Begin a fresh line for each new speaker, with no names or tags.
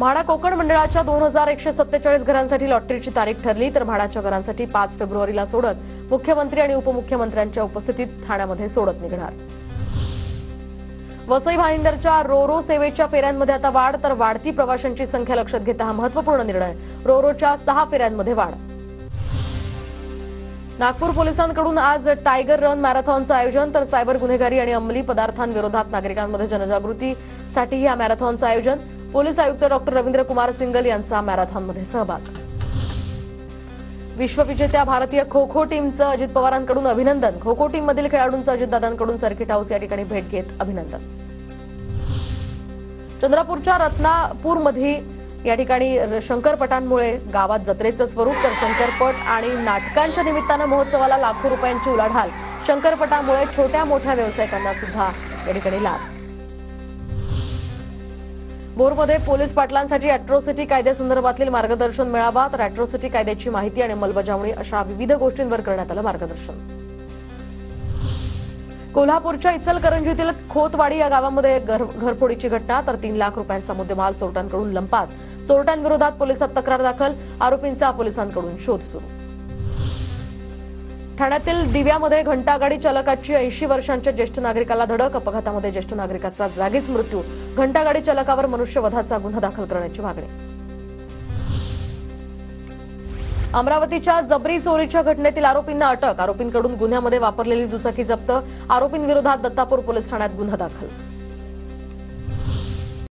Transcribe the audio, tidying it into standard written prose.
म्हाडा कोकण मंडळाच्या 2147 घरांसाठी लॉटरीची तारीख ठरली, तर म्हाडाच्या घरांसाठी 5 फेब्रुवारीला सोडत मुख्यमंत्री आणि उपमुख्यमंत्र्यांच्या उपस्थितीत ठाण्यामध्ये सोडत निघणार। वसई भाईंदरच्या रोरो सेवेच्या फेऱ्यांमध्ये आता वाढ, तर वाढती प्रवाशांची संख्या लक्षात घेता हा महत्त्वपूर्ण निर्णय। रोरोच्या 6 फेऱ्यांमध्ये वाढ। नागपूर पोलिसांकडून आज टायगर रन मॅरेथॉनचं आयोजन, तर सायबर गुन्हेगारी आणि अंमली पदार्थांविरोधात नागरिकांमध्ये जनजागृतीसाठी या मॅरेथॉनचं आयोजन। पोलीस आयुक्त डॉक्टर रवींद्र कुमार सिंगल यांचा मॅरेथॉनमध्ये सहभाग। विश्वविजेत्या भारतीय खो खो टीमचं अजित पवारांकडून अभिनंदन। खो खो टीममधील खेळाडूंचं अजितदादांकडून सर्किट हाऊस या ठिकाणी भेट घेत अभिनंदन। चंद्रपूरच्या रत्नापूरमध्ये या ठिकाणी शंकरपटांमुळे गावात जत्रेचं स्वरूप, तर शंकरपट आणि नाटकांच्या निमित्तानं महोत्सवाला लाखो रुपयांची उलाढाल। शंकरपटामुळे छोट्या मोठ्या व्यावसायिकांना सुद्धा या ठिकाणी लाभ। भोरमध्ये पोलीस पाटलांसाठी अॅट्रॉसिटी कायद्यासंदर्भातील मार्गदर्शन मेळावा, तर अॅट्रॉसिटी कायद्याची माहिती आणि अंमलबजावणी अशा विविध गोष्टींवर करण्यात आलं मार्गदर्शन। कोल्हापूरच्या इचलकरंजीतील खोतवाडी या गावामध्ये घरफोडीची घटना, तर 3 लाख रुपयांचा मुद्देमाल चोरट्यांकडून लंपास। चोरट्यांविरोधात पोलिसात तक्रार दाखल, आरोपींचा पोलिसांकडून शोध सुरू। ठाण्यातील दिव्यामध्ये घंटागाडी चालकाची 80 वर्षांच्या ज्येष्ठ नागरिकाला धडक, अपघातामध्ये ज्येष्ठ नागरिकाचा जागीच मृत्यू। घंटागाडी चालकावर मनुष्यवधाचा गुन्हा दाखल करण्याची मागणी। अमरावतीच्या जबरी चोरीच्या घटनेतील आरोपींना अटक, आरोपींकडून गुन्ह्यामध्ये वापरलेली दुचाकी जप्त। आरोपींविरोधात दत्तापूर पोलीस ठाण्यात गुन्हा दाखल।